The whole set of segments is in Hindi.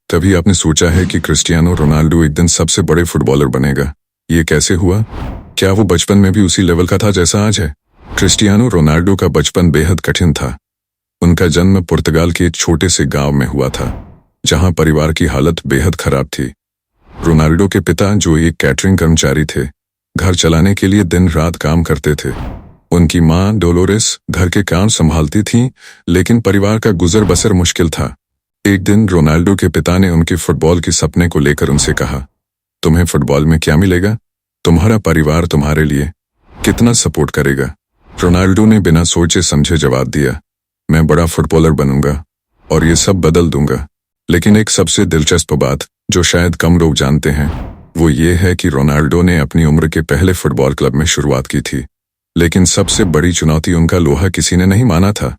तभी आपने सोचा है कि क्रिस्टियानो रोनाल्डो एक दिन सबसे बड़े फुटबॉलर बनेगा। ये कैसे हुआ? क्या वो बचपन में भी उसी लेवल का था जैसा आज है? क्रिस्टियानो रोनाल्डो का बचपन बेहद कठिन था। उनका जन्म पुर्तगाल के एक छोटे से गांव में हुआ था, जहां परिवार की हालत बेहद खराब थी। रोनाल्डो के पिता, जो एक कैटरिंग कर्मचारी थे, घर चलाने के लिए दिन रात काम करते थे। उनकी मां डोलोरेस घर के काम संभालती थीं, लेकिन परिवार का गुजर बसर मुश्किल था। एक दिन रोनाल्डो के पिता ने उनके फुटबॉल के सपने को लेकर उनसे कहा, तुम्हें फुटबॉल में क्या मिलेगा? तुम्हारा परिवार तुम्हारे लिए कितना सपोर्ट करेगा? रोनाल्डो ने बिना सोचे समझे जवाब दिया, मैं बड़ा फुटबॉलर बनूंगा और ये सब बदल दूंगा। लेकिन एक सबसे दिलचस्प बात, जो शायद कम लोग जानते हैं, वो ये है कि रोनाल्डो ने अपनी उम्र के पहले फुटबॉल क्लब में शुरुआत की थी। लेकिन सबसे बड़ी चुनौती उनका लोहा किसी ने नहीं माना था।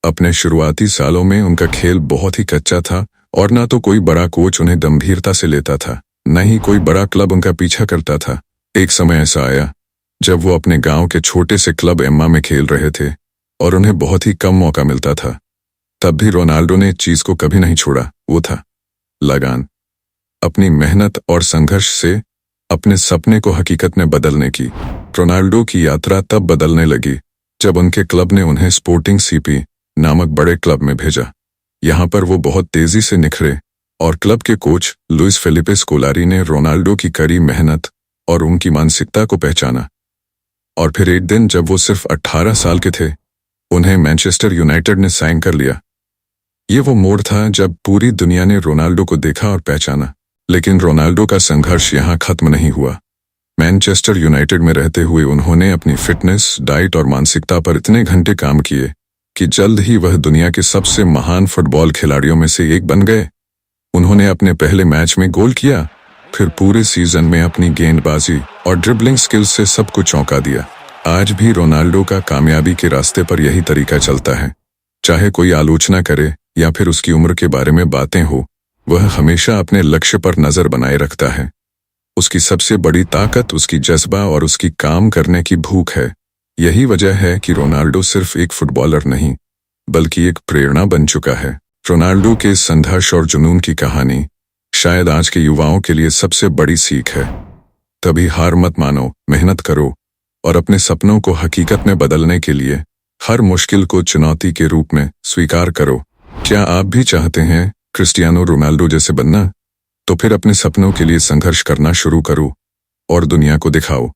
अपने शुरुआती सालों में उनका खेल बहुत ही कच्चा था और ना तो कोई बड़ा कोच उन्हें गंभीरता से लेता था, न ही कोई बड़ा क्लब उनका पीछा करता था। एक समय ऐसा आया जब वो अपने गांव के छोटे से क्लब एम्मा में खेल रहे थे और उन्हें बहुत ही कम मौका मिलता था। तब भी रोनाल्डो ने एक चीज को कभी नहीं छोड़ा, वो था लगान। अपनी मेहनत और संघर्ष से अपने सपने को हकीकत में बदलने की रोनाल्डो की यात्रा तब बदलने लगी जब उनके क्लब ने उन्हें स्पोर्टिंग सीपी नामक बड़े क्लब में भेजा। यहाँ पर वो बहुत तेजी से निखरे और क्लब के कोच लुइस फेलिपे स्कोलारी ने रोनाल्डो की कड़ी मेहनत और उनकी मानसिकता को पहचाना। और फिर एक दिन जब वो सिर्फ 18 साल के थे, उन्हें मैनचेस्टर यूनाइटेड ने साइन कर लिया। ये वो मोड़ था जब पूरी दुनिया ने रोनाल्डो को देखा और पहचाना। लेकिन रोनाल्डो का संघर्ष यहाँ खत्म नहीं हुआ। मैनचेस्टर यूनाइटेड में रहते हुए उन्होंने अपनी फिटनेस, डाइट और मानसिकता पर इतने घंटे काम किए कि जल्द ही वह दुनिया के सबसे महान फुटबॉल खिलाड़ियों में से एक बन गए। उन्होंने अपने पहले मैच में गोल किया, फिर पूरे सीजन में अपनी गेंदबाजी और ड्रिबलिंग स्किल्स से सबको चौंका दिया। आज भी रोनाल्डो का कामयाबी के रास्ते पर यही तरीका चलता है। चाहे कोई आलोचना करे या फिर उसकी उम्र के बारे में बातें हो, वह हमेशा अपने लक्ष्य पर नजर बनाए रखता है। उसकी सबसे बड़ी ताकत उसकी जज्बा और उसकी काम करने की भूख है। यही वजह है कि रोनाल्डो सिर्फ एक फुटबॉलर नहीं, बल्कि एक प्रेरणा बन चुका है। रोनाल्डो के संघर्ष और जुनून की कहानी शायद आज के युवाओं के लिए सबसे बड़ी सीख है। तभी हार मत मानो, मेहनत करो और अपने सपनों को हकीकत में बदलने के लिए हर मुश्किल को चुनौती के रूप में स्वीकार करो। क्या आप भी चाहते हैं क्रिस्टियानो रोनाल्डो जैसे बनना? तो फिर अपने सपनों के लिए संघर्ष करना शुरू करो और दुनिया को दिखाओ